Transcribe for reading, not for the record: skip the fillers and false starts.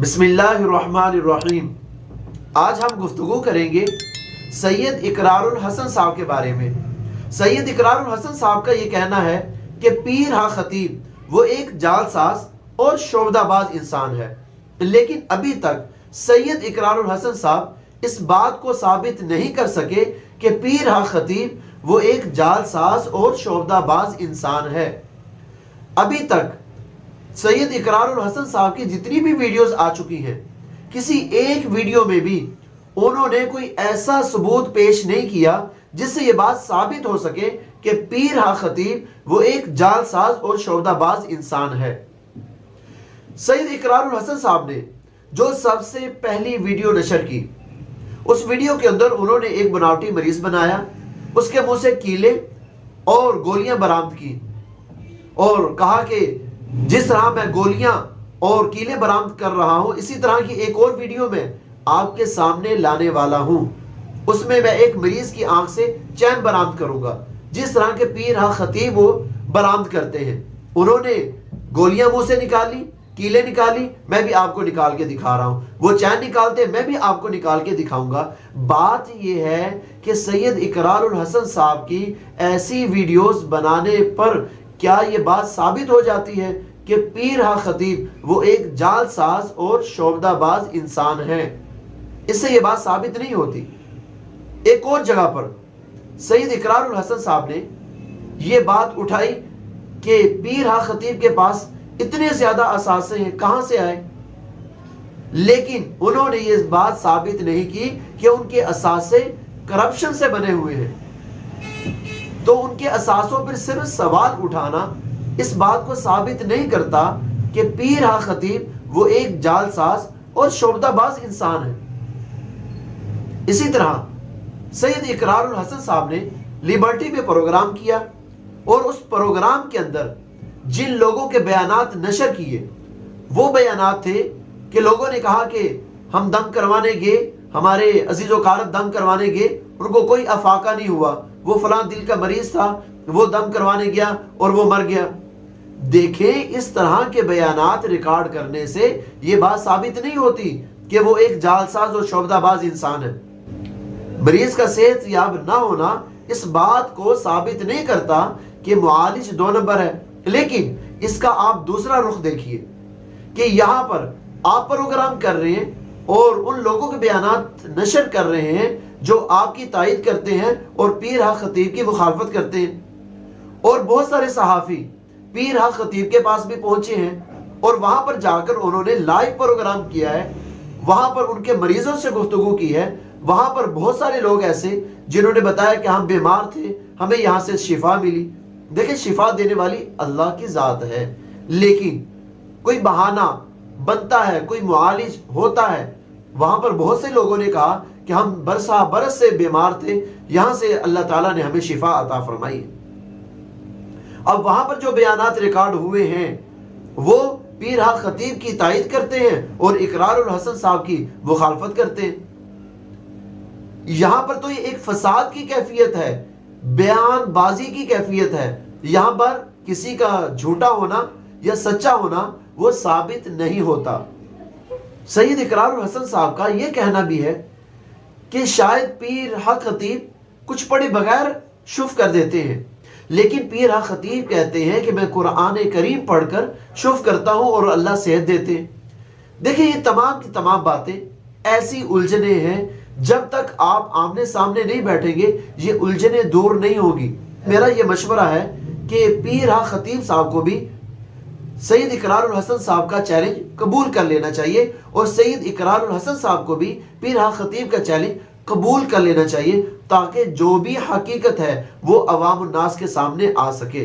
बिस्मिल्लाहिर्रहमानिर्रहीम। आज हम गुफ्तगू करेंगे सैयद इकरारुल हसन साहब के बारे में। सैयद इकरारुल हसन साहब का ये कहना है कि पीर हा खतीब वो एक जालसाज और शोबदाबाज इंसान है, लेकिन अभी तक सैयद इकरारुल हसन साहब इस बात को साबित नहीं कर सके कि पीर हा खतीब वो एक जालसाज और शोबदाबाज इंसान है। अभी तक सैयद इकरारुल हसन साहब की जितनी भी वीडियोस आ चुकी हैं, किसी एक वीडियो में भी उन्होंने कोई ऐसा सबूत पेश नहीं किया जिससे ये बात साबित हो सके कि पीर हा खतीब वो एक जालसाज और शोबदाबाज इंसान है। सैयद इकरारुल हसन साहब ने जो सबसे पहली वीडियो नशर की, उस वीडियो के अंदर उन्होंने एक बनावटी मरीज बनाया, उसके मुंह से कीले और गोलियां बरामद की और कहा कि जिस तरह मैं गोलियां और कीले बरामद कर रहा हूं, इसी तरह की एक और वीडियो में आपके सामने लाने वाला हूं। उसमें मैं एक मरीज की आंख से चैन बरामद करूंगा, जिस तरह के पीर हा खतीब वो बरामद करते हैं। उन्होंने गोलियां मुंह से निकाली, कीले निकाली, मैं भी आपको निकाल के दिखा रहा हूं। वो चैन निकालते, मैं भी आपको निकाल के दिखाऊंगा। बात यह है कि सैयद इकरारुल हसन साहब की ऐसी वीडियोस बनाने पर क्या ये बात साबित हो जाती है कि पीर हा खतीब वो एक जालसाज और शोबदाबाज इंसान है? इससे ये बात साबित नहीं होती। एक और जगह पर सैयद इकरारुल हसन साहब ने ये बात उठाई कि पीर हा खतीब के पास इतने ज्यादा असासे हैं, कहां से आए? लेकिन उन्होंने ये बात साबित नहीं की कि उनके असासे करप्शन से बने हुए हैं। तो उनके असासों पर सिर्फ सवाल उठाना इस बात को साबित नहीं करता कि पीर हा खतीब वो एक जालसाज और शोबदाबाज इंसान है। इसी तरह सैयद इकरारुल हसन साहब ने लिबर्टी में प्रोग्राम किया और उस प्रोग्राम के अंदर जिन लोगों के बयानात नशर किए, वो बयानात थे कि लोगों ने कहा कि हम दम करवाने गए, हमारे अजीजो कारब दम करवाने गए, उनको कोई अफाका नहीं हुआ, वो फलां दिल का मरीज था, वो दम करवाने गया और वो मर गया। देखें, इस तरह के बयानात रिकॉर्ड करने से ये बात साबित नहीं होती कि वो एक जालसाज और शोबदाबाज इंसान है। मरीज का सेहत याब ना होना इस बात को साबित नहीं करता कि मुआलिज दो नंबर है। लेकिन इसका आप दूसरा रुख देखिए कि यहां पर आप प्रोग्राम कर रहे हैं और उन लोगों के बयानात नशर कर रहे हैं जो आपकी तायद करते हैं और पीर हा खतीब की मुखालफत करते हैं। और बहुत सारे सहाफी पीर हा खतीब के पास भी पहुंचे हैं और वहां पर जाकर उन्होंने लाइव प्रोग्राम किया है, वहां पर उनके मरीजों से गुफ्तगू की है। वहां पर बहुत सारे लोग ऐसे जिन्होंने बताया कि हम बीमार थे, हमें यहां से शिफा मिली। देखिए, शिफा देने वाली अल्लाह की जात है, लेकिन कोई बहाना बनता है, कोई मुआलिज होता है। वहां पर बहुत से लोगों ने कहा कि हम बरस से बीमार थे, यहां से अल्लाह ताला ने हमें शिफा अता फरमाई। अब वहां पर जो बयानात रिकॉर्ड हुए हैं वो पीर हा खतीब की तायद करते हैं और इकरारुल हसन साहब की मुखालफत करते हैं। यहां पर तो ये एक फसाद की कैफियत है, बयानबाजी की कैफियत है। यहां पर किसी का झूठा होना या सच्चा होना वो साबित नहीं होता। सैयद इकरारुल हसन साहब का यह कहना भी है कि शायद पीर हा खतीब कुछ पढ़े बगैर शुफ कर देते हैं, लेकिन पीर हा खतीब कहते हैं कि मैं कुरान करीम पढ़कर शुफ करता हूं और अल्लाह सेहत देते हैं। देखिए, ये तमाम की तमाम बातें ऐसी उलझने हैं, जब तक आप आमने सामने नहीं बैठेंगे ये उलझने दूर नहीं होगी। मेरा ये मशवरा है कि पीर हा खतीब साहब को भी सैयद इकरारुल हसन साहब का चैलेंज कबूल कर लेना चाहिए और सैयद इकरारुल हसन साहब को भी पीर हा खतीब का चैलेंज कबूल कर लेना चाहिए, ताकि जो भी हकीकत है वो अवाम उन्नास के सामने आ सके।